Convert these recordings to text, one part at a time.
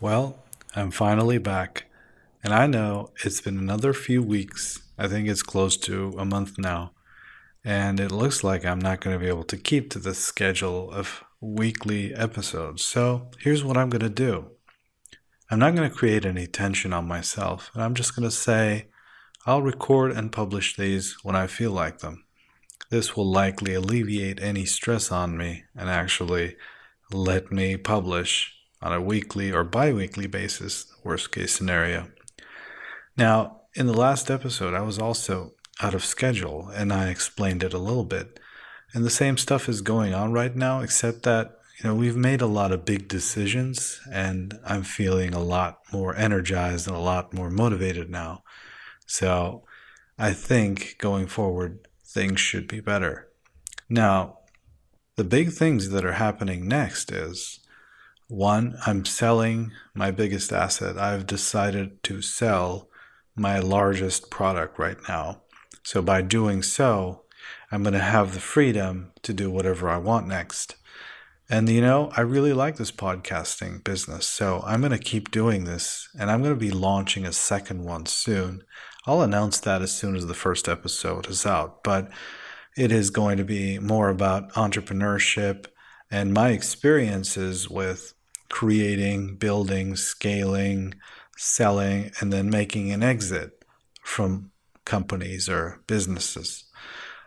Well, I'm finally back, and I know it's been another few weeks. I think it's close to a month now, and it looks like I'm not going to be able to keep to the schedule of weekly episodes. So here's what I'm going to do. I'm not going to create any tension on myself, and I'm just going to say I'll record and publish these when I feel like them. This will likely alleviate any stress on me and actually let me publish on a weekly or bi weekly basis, worst case scenario. Now, in the last episode, I was also out of schedule and I explained it a little bit. And the same stuff is going on right now, except that, we've made a lot of big decisions and I'm feeling a lot more energized and a lot more motivated now. So I think going forward, things should be better. Now, the big things that are happening next is one, I'm selling my biggest asset. I've decided to sell my largest product right now. So by doing so, I'm going to have the freedom to do whatever I want next. And I really like this podcasting business. So I'm going to keep doing this and I'm going to be launching a second one soon. I'll announce that as soon as the first episode is out. But it is going to be more about entrepreneurship and my experiences with creating, building, scaling, selling, and then making an exit from companies or businesses.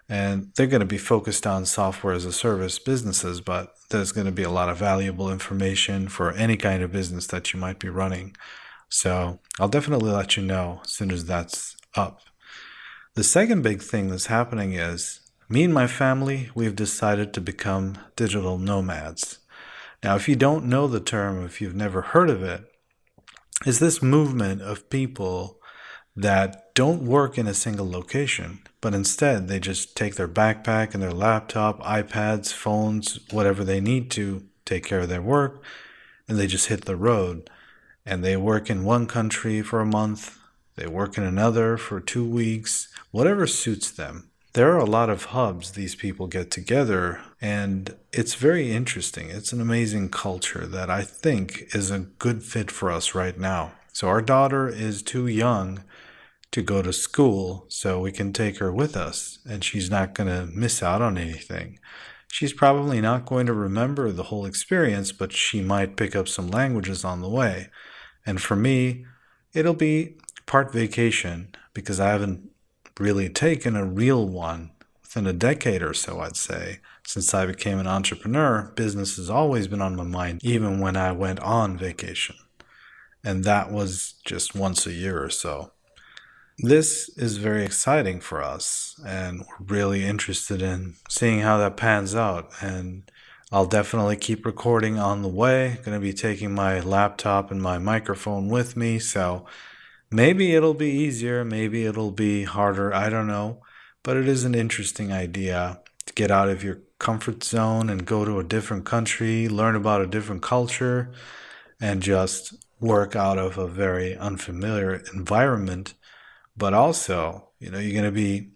And they're going to be focused on software as a service businesses, but there's going to be a lot of valuable information for any kind of business that you might be running. So I'll definitely let you know as soon as that's up. The second big thing that's happening is me and my family, we've decided to become digital nomads. Now, if you don't know the term, if you've never heard of it, it's this movement of people that don't work in a single location, but instead they just take their backpack and their laptop, iPads, phones, whatever they need to take care of their work, and they just hit the road. And they work in one country for a month, they work in another for 2 weeks, whatever suits them. There are a lot of hubs these people get together, and it's very interesting. It's an amazing culture that I think is a good fit for us right now. So our daughter is too young to go to school, so we can take her with us, and she's not going to miss out on anything. She's probably not going to remember the whole experience, but she might pick up some languages on the way. And for me, it'll be part vacation because I haven't really taken a real one within a decade or so, I'd say. Since I became an entrepreneur, business has always been on my mind, even when I went on vacation. And that was just once a year or so. This is very exciting for us, and we're really interested in seeing how that pans out. And I'll definitely keep recording on the way. Going to be taking my laptop and my microphone with me, so maybe it'll be easier, maybe it'll be harder, I don't know. But it is an interesting idea to get out of your comfort zone and go to a different country, learn about a different culture, and just work out of a very unfamiliar environment. But also, you're going to be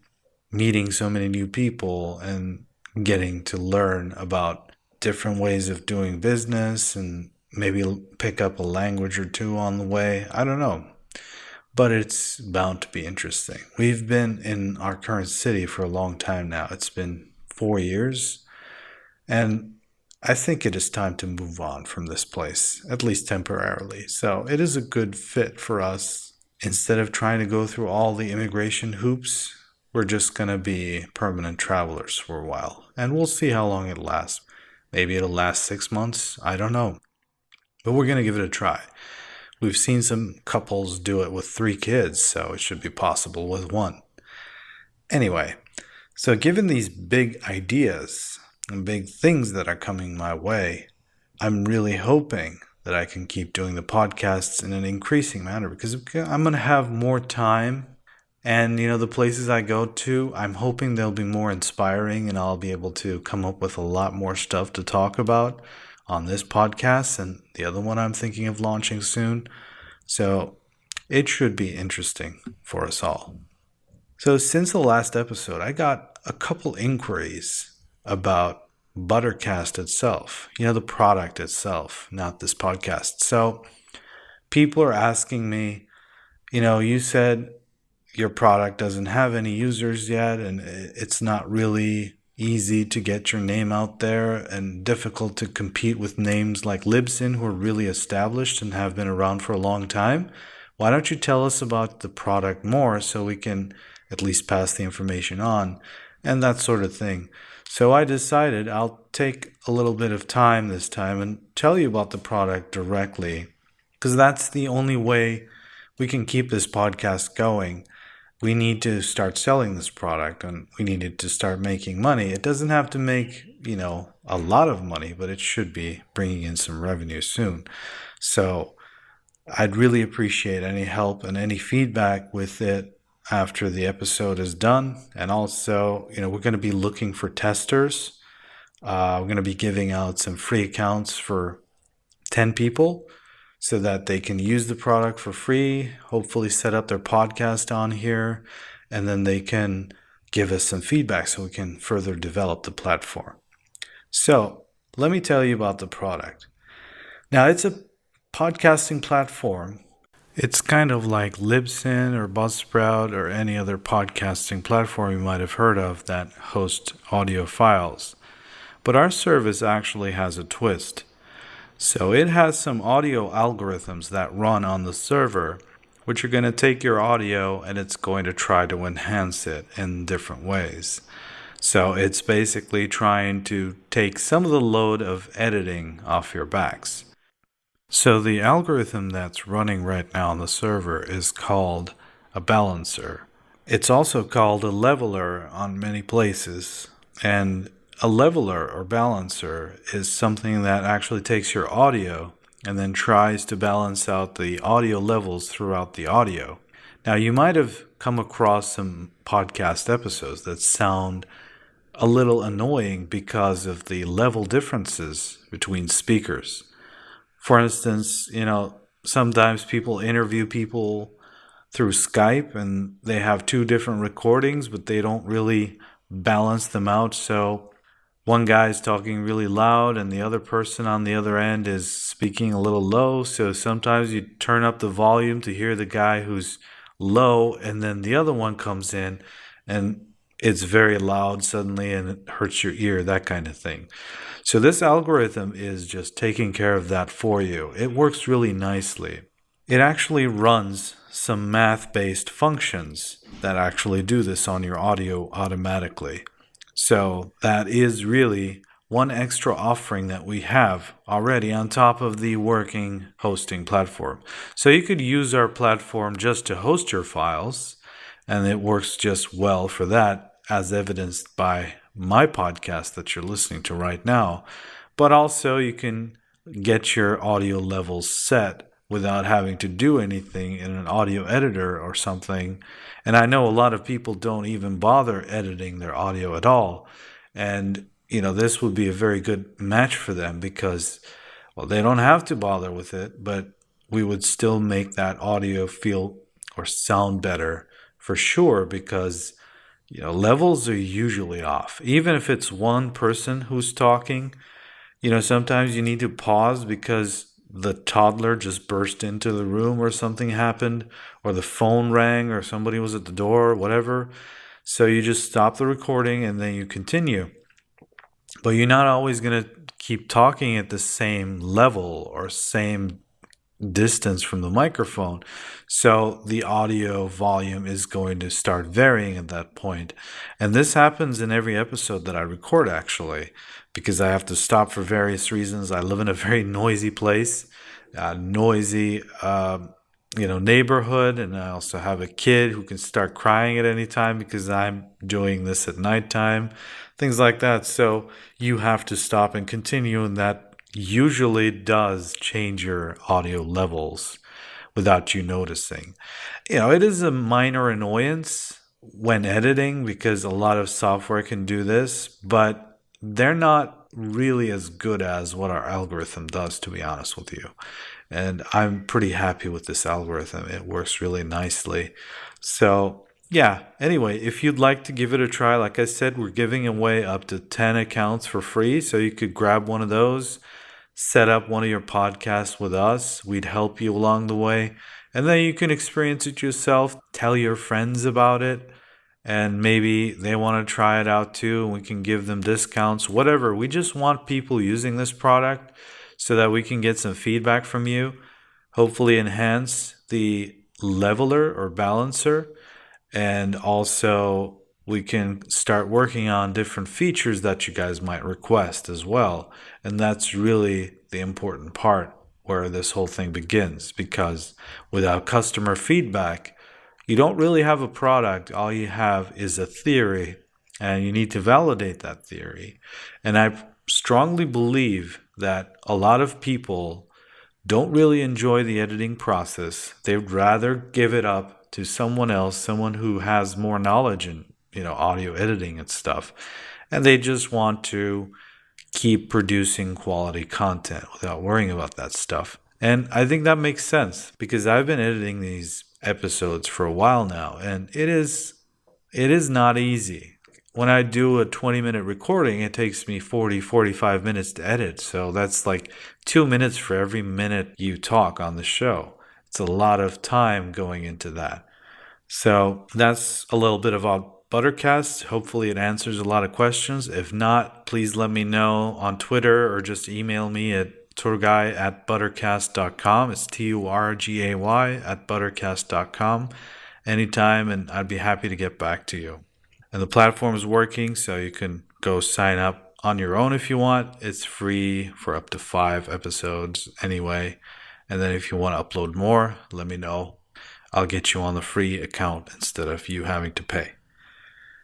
meeting so many new people and getting to learn about different ways of doing business and maybe pick up a language or two on the way. I don't know. But it's bound to be interesting. We've been in our current city for a long time now. It's been 4 years. And I think it is time to move on from this place, at least temporarily. So it is a good fit for us. Instead of trying to go through all the immigration hoops, we're just going to be permanent travelers for a while. And we'll see how long it lasts. Maybe it'll last 6 months. I don't know. But we're going to give it a try. We've seen some couples do it with 3 kids, so it should be possible with 1. Anyway, so given these big ideas and big things that are coming my way, I'm really hoping that I can keep doing the podcasts in an increasing manner because I'm going to have more time. And, the places I go to, I'm hoping they'll be more inspiring and I'll be able to come up with a lot more stuff to talk about on this podcast and the other one I'm thinking of launching soon. So it should be interesting for us all. So since the last episode, I got a couple inquiries about Buttercast itself, the product itself, not this podcast. So people are asking me, you said your product doesn't have any users yet, and it's not really easy to get your name out there and difficult to compete with names like Libsyn, who are really established and have been around for a long time. Why don't you tell us about the product more so we can at least pass the information on and that sort of thing? So I decided I'll take a little bit of time this time and tell you about the product directly, because that's the only way we can keep this podcast going. We need to start selling this product and we needed to start making money. It doesn't have to make, a lot of money, but it should be bringing in some revenue soon. So I'd really appreciate any help and any feedback with it after the episode is done. And also, we're going to be looking for testers. We're going to be giving out some free accounts for 10 people so that they can use the product for free, hopefully set up their podcast on here, and then they can give us some feedback so we can further develop the platform. So let me tell you about the product. Now, it's a podcasting platform. It's kind of like Libsyn or Buzzsprout or any other podcasting platform you might have heard of that hosts audio files. But our service actually has a twist. So it has some audio algorithms that run on the server, which are going to take your audio and it's going to try to enhance it in different ways. So it's basically trying to take some of the load of editing off your backs. So the algorithm that's running right now on the server is called a balancer. It's also called a leveler on many places. And a leveler or balancer is something that actually takes your audio and then tries to balance out the audio levels throughout the audio. Now, you might have come across some podcast episodes that sound a little annoying because of the level differences between speakers. For instance, sometimes people interview people through Skype and they have two different recordings, but they don't really balance them out. So one guy is talking really loud and the other person on the other end is speaking a little low. So sometimes you turn up the volume to hear the guy who's low, and then the other one comes in and it's very loud suddenly and it hurts your ear, that kind of thing. So this algorithm is just taking care of that for you. It works really nicely. It actually runs some math-based functions that actually do this on your audio automatically. So that is really one extra offering that we have already on top of the working hosting platform. So you could use our platform just to host your files, and it works just well for that, as evidenced by my podcast that you're listening to right now. But also you can get your audio levels set without having to do anything in an audio editor or something. And I know a lot of people don't even bother editing their audio at all. And, this would be a very good match for them because, well, they don't have to bother with it, but we would still make that audio feel or sound better for sure because, levels are usually off. Even if it's one person who's talking, sometimes you need to pause because the toddler just burst into the room or something happened, or the phone rang or somebody was at the door or whatever. So you just stop the recording and then you continue. But you're not always going to keep talking at the same level or same distance from the microphone. So the audio volume is going to start varying at that point. And this happens in every episode that I record, actually, because I have to stop for various reasons. I live in a very noisy place, noisy neighborhood, and I also have a kid who can start crying at any time because I'm doing this at nighttime, things like that. So you have to stop and continue, and that usually does change your audio levels without you noticing. It is a minor annoyance when editing because a lot of software can do this, but they're not really as good as what our algorithm does, to be honest with you. And I'm pretty happy with this algorithm. It works really nicely. So yeah, anyway, if you'd like to give it a try, like I said, we're giving away up to 10 accounts for free. So you could grab one of those, set up one of your podcasts with us. We'd help you along the way. And then you can experience it yourself, tell your friends about it, and maybe they want to try it out too. And we can give them discounts, whatever. We just want people using this product so that we can get some feedback from you, hopefully enhance the leveler or balancer, and also we can start working on different features that you guys might request as well. And that's really the important part where this whole thing begins, because without customer feedback, you don't really have a product. All you have is a theory, and you need to validate that theory. And I strongly believe that a lot of people don't really enjoy the editing process. They'd rather give it up to someone else, someone who has more knowledge in, audio editing and stuff. And they just want to keep producing quality content without worrying about that stuff. And I think that makes sense, because I've been editing these episodes for a while now, and it is not easy. When I do a 20-minute recording, it takes me 45 minutes to edit. So that's like 2 minutes for every minute you talk on the show. It's a lot of time going into that. So that's a little bit about Buttercast. Hopefully it answers a lot of questions. If not, please let me know on Twitter or just email me at Turgay@buttercast.com. It's TURGAY@buttercast.com anytime, and I'd be happy to get back to you. And the platform is working, so you can go sign up on your own if you want. It's free for up to 5 episodes anyway. And then if you want to upload more, let me know. I'll get you on the free account instead of you having to pay.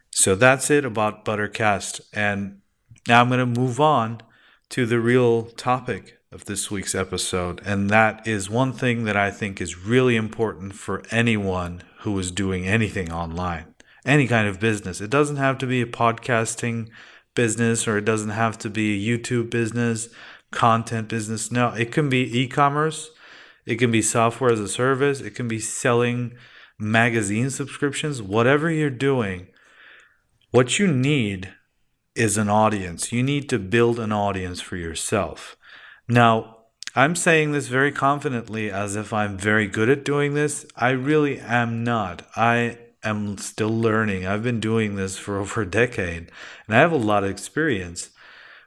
So that's it about Buttercast. And now I'm going to move on to the real topic of this week's episode. And that is one thing that I think is really important for anyone who is doing anything online. Any kind of business. It doesn't have to be a podcasting business, or it doesn't have to be a YouTube business, content business. No, it can be e-commerce. It can be software as a service. It can be selling magazine subscriptions. Whatever you're doing, what you need is an audience. You need to build an audience for yourself. Now, I'm saying this very confidently as if I'm very good at doing this. I really am not. I'm still learning. I've been doing this for over a decade, and I have a lot of experience,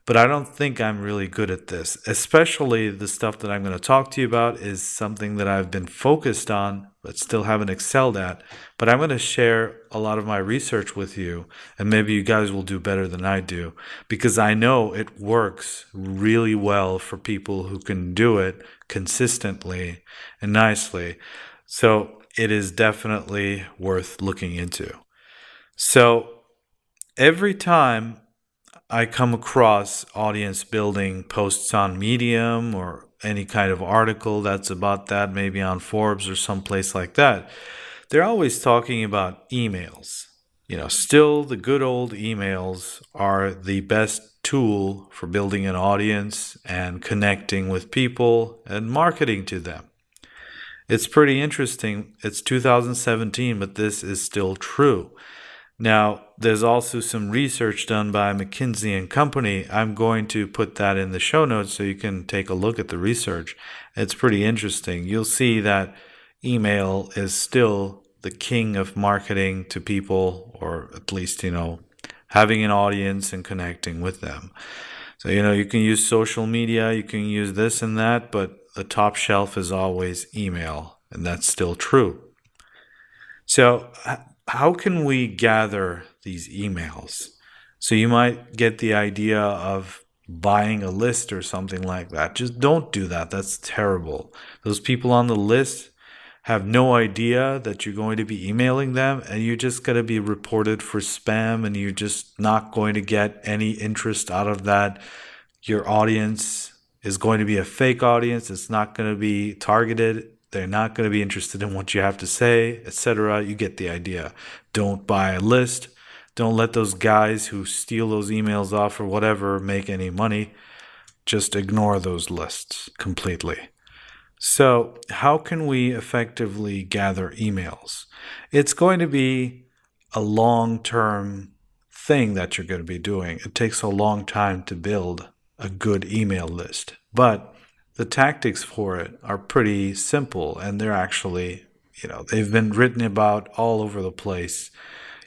but I don't think I'm really good at this. Especially the stuff that I'm going to talk to you about is something that I've been focused on, but still haven't excelled at. But I'm going to share a lot of my research with you, and maybe you guys will do better than I do, because I know it works really well for people who can do it consistently and nicely. So it is definitely worth looking into. So every time I come across audience building posts on Medium or any kind of article that's about that, maybe on Forbes or someplace like that, they're always talking about emails. Still the good old emails are the best tool for building an audience and connecting with people and marketing to them. It's pretty interesting. It's 2017, but this is still true. Now, there's also some research done by McKinsey and Company. I'm going to put that in the show notes so you can take a look at the research. It's pretty interesting. You'll see that email is still the king of marketing to people, or at least, having an audience and connecting with them. So, you can use social media, you can use this and that, but the top shelf is always email, and that's still true. So how can we gather these emails? So you might get the idea of buying a list or something like that. Just don't do that. That's terrible. Those people on the list have no idea that you're going to be emailing them, and you're just going to be reported for spam, and you're just not going to get any interest out of that. Your audience is going to be a fake audience. It's not going to be targeted. They're not going to be interested in what you have to say, etc. You get the idea. Don't buy a list. Don't let those guys who steal those emails off or whatever make any money. Just ignore those lists completely. So how can we effectively gather emails? It's going to be a long-term thing that you're going to be doing. It takes a long time to build a good email list. But the tactics for it are pretty simple, and they're actually, they've been written about all over the place.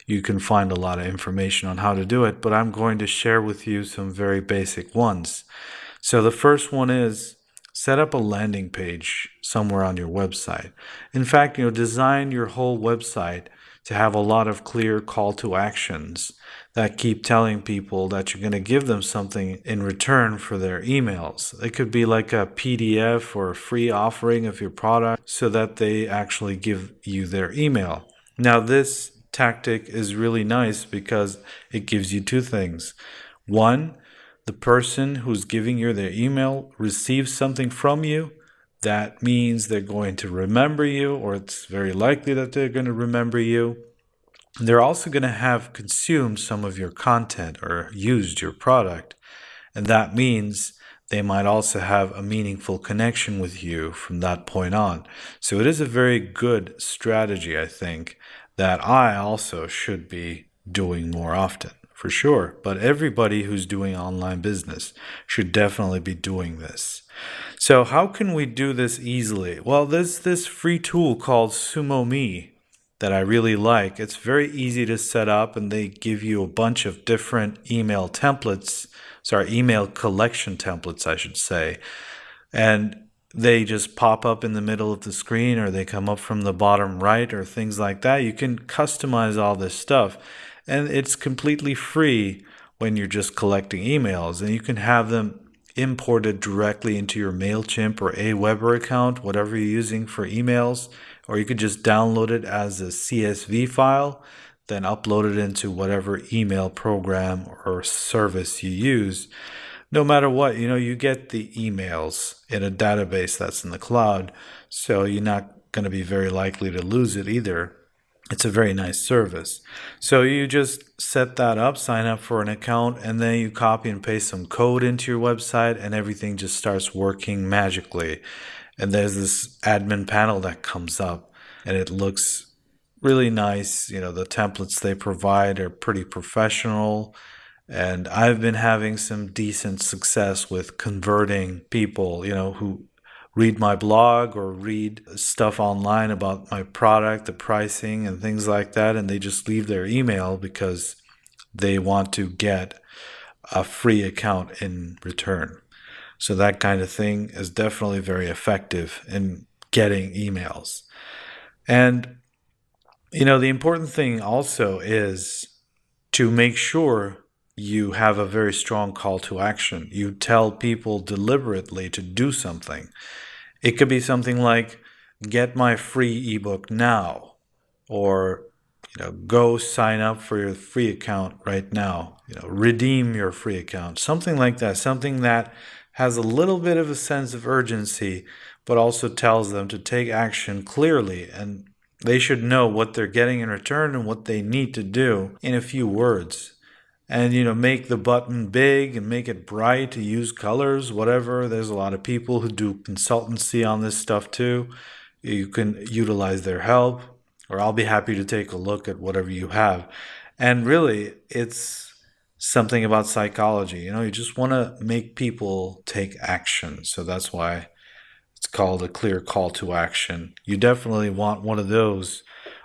You can find a lot of information on how to do it, but I'm going to share with you some very basic ones. So the first one is set up a landing page somewhere on your website. In fact, design your whole website to have a lot of clear call to actions that keep telling people that you're going to give them something in return for their emails. It could be like a PDF or a free offering of your product so that they actually give you their email. Now, this tactic is really nice because it gives you two things. One, the person who's giving you their email receives something from you. That means they're going to remember you, or it's very likely that they're going to remember you. They're also going to have consumed some of your content or used your product. And that means they might also have a meaningful connection with you from that point on. So it is a very good strategy, I think, that I also should be doing more often, for sure. But everybody who's doing online business should definitely be doing this. So how can we do this easily? Well, there's this free tool called SumoMe that I really like. It's very easy to set up, and they give you a bunch of different email templates, email collection templates, I should say. And they just pop up in the middle of the screen, or they come up from the bottom right, or things like that. You can customize all this stuff, and it's completely free when you're just collecting emails, and you can have them imported directly into your MailChimp or Aweber account, whatever you're using for emails, or you could just download it as a CSV file, then upload it into whatever email program or service you use. No matter what, you get the emails in a database that's in the cloud, so you're not going to be very likely to lose it either. It's a very nice service. So you just set that up, sign up for an account, and then you copy and paste some code into your website, and everything just starts working magically. And there's this admin panel that comes up, and it looks really nice. The templates they provide are pretty professional. And I've been having some decent success with converting people, who read my blog or read stuff online about my product, the pricing and things like that. And they just leave their email because they want to get a free account in return. So that kind of thing is definitely very effective in getting emails. And, the important thing also is to make sure you have a very strong call to action. You tell people deliberately to do something. It could be something like, get my free ebook now, or, go sign up for your free account right now, redeem your free account, something like that, something that has a little bit of a sense of urgency, but also tells them to take action clearly, and they should know what they're getting in return and what they need to do in a few words. And, make the button big and make it bright, use colors, whatever. There's a lot of people who do consultancy on this stuff too. You can utilize their help, or I'll be happy to take a look at whatever you have. And really, it's something about psychology. You just want to make people take action. So that's why it's called a clear call to action. You definitely want one of those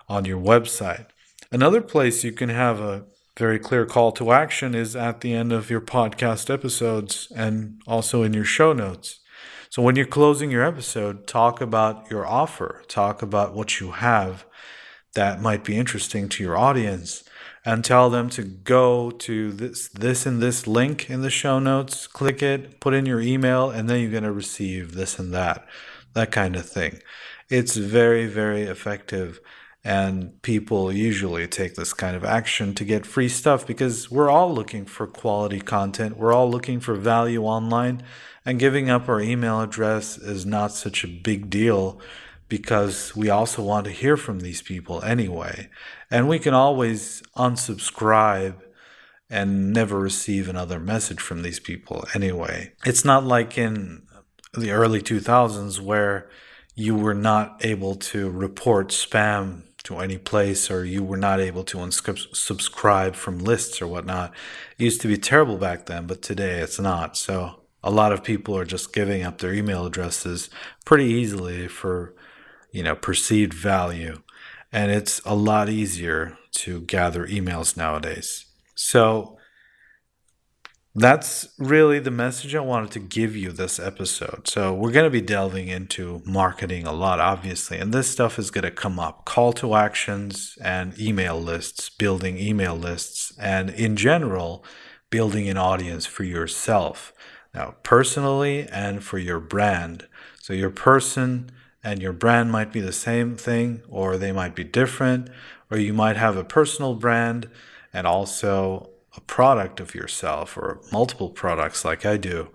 on your website. Another place you can have a very clear call to action is at the end of your podcast episodes and also in your show notes. So when you're closing your episode, talk about your offer, talk about what you have that might be interesting to your audience, and tell them to go to this and this link in the show notes, click it, put in your email, and then you're going to receive this and that kind of thing. It's very, very effective. And people usually take this kind of action to get free stuff because we're all looking for quality content. We're all looking for value online. And giving up our email address is not such a big deal because we also want to hear from these people anyway. And we can always unsubscribe and never receive another message from these people anyway. It's not like in the early 2000s where you were not able to report spam to any place, or you were not able to unsubscribe from lists or whatnot. It used to be terrible back then, but today it's not. So a lot of people are just giving up their email addresses pretty easily for, perceived value. And it's a lot easier to gather emails nowadays. So that's really the message I wanted to give you this episode. So we're going to be delving into marketing a lot, obviously, and this stuff is going to come up. Call to actions and email lists, building email lists, and in general, building an audience for yourself. Now, personally and for your brand. So your person and your brand might be the same thing, or they might be different, or you might have a personal brand and also a product of yourself or multiple products like I do.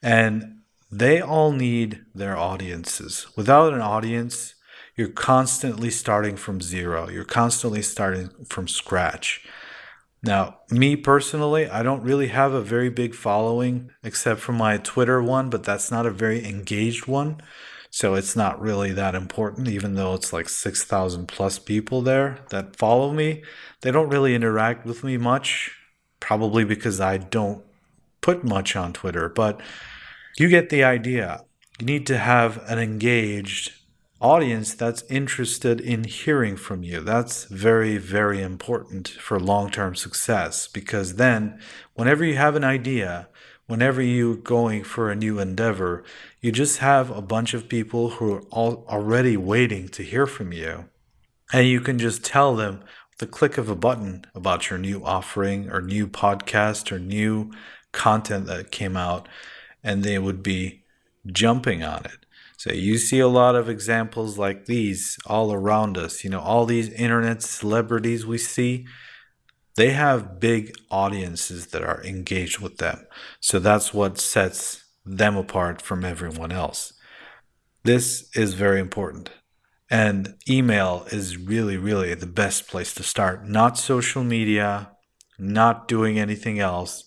And they all need their audiences. Without an audience, you're constantly starting from zero. You're constantly starting from scratch. Now, me personally, I don't really have a very big following except for my Twitter one, but that's not a very engaged one. So it's not really that important, even though it's like 6,000 plus people there that follow me. They don't really interact with me much, probably because I don't put much on Twitter, but you get the idea. You need to have an engaged audience that's interested in hearing from you. That's very, very important for long-term success, because then whenever you have an idea, whenever you're going for a new endeavor, you just have a bunch of people who are already waiting to hear from you. And you can just tell them with the click of a button about your new offering or new podcast or new content that came out, and they would be jumping on it. So you see a lot of examples like these all around us. All these internet celebrities we see, they have big audiences that are engaged with them. So that's what sets them apart from everyone else. This is very important. And email is really, really the best place to start. Not social media, not doing anything else,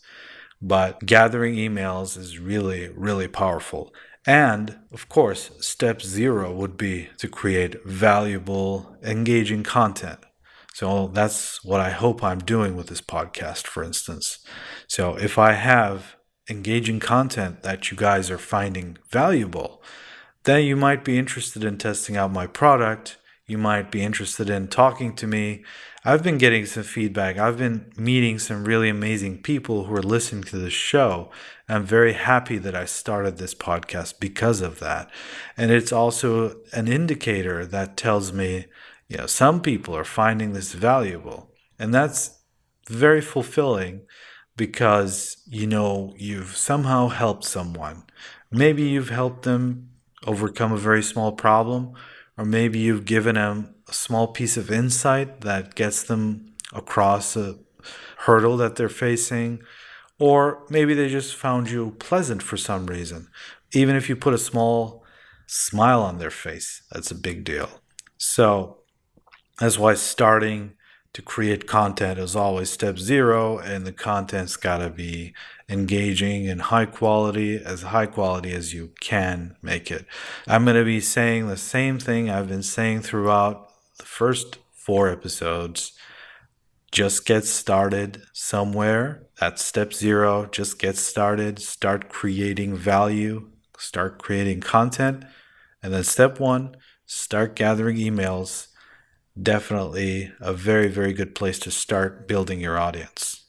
but gathering emails is really, really powerful. And of course, step 0 would be to create valuable, engaging content. So that's what I hope I'm doing with this podcast, for instance. So if I have engaging content that you guys are finding valuable, then you might be interested in testing out my product. You might be interested in talking to me. I've been getting some feedback. I've been meeting some really amazing people who are listening to this show. I'm very happy that I started this podcast because of that. And it's also an indicator that tells me, some people are finding this valuable. And that's very fulfilling because, you've somehow helped someone. Maybe you've helped them overcome a very small problem, or maybe you've given them a small piece of insight that gets them across a hurdle that they're facing, or maybe they just found you pleasant for some reason. Even if you put a small smile on their face, that's a big deal. So that's why starting to create content is always step 0, and the content's got to be engaging and high quality as you can make it. I'm going to be saying the same thing I've been saying throughout the first 4 episodes. Just get started somewhere. That's step 0. Just get started. Start creating value. Start creating content. And then step 1, start gathering emails. Definitely a very, very good place to start building your audience.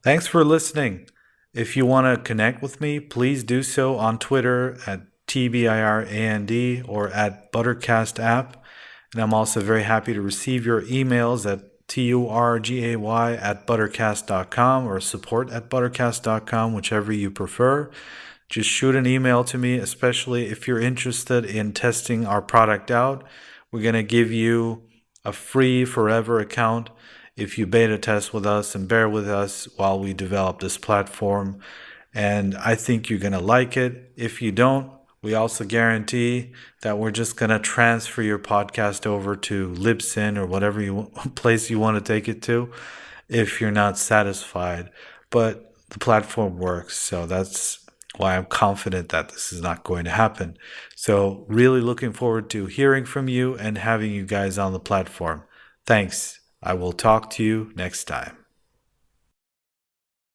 Thanks for listening. If you want to connect with me, please do so on Twitter at TBIRAND or at Buttercast app. And I'm also very happy to receive your emails at turgay@buttercast.com or support@buttercast.com, whichever you prefer. Just shoot an email to me, especially if you're interested in testing our product out. We're going to give you a free forever account if you beta test with us and bear with us while we develop this platform. And I think you're going to like it. If you don't, we also guarantee that we're just going to transfer your podcast over to Libsyn or whatever place you want to take it to if you're not satisfied. But the platform works, so that's why I'm confident that this is not going to happen. So really looking forward to hearing from you and having you guys on the platform. Thanks. I will talk to you next time.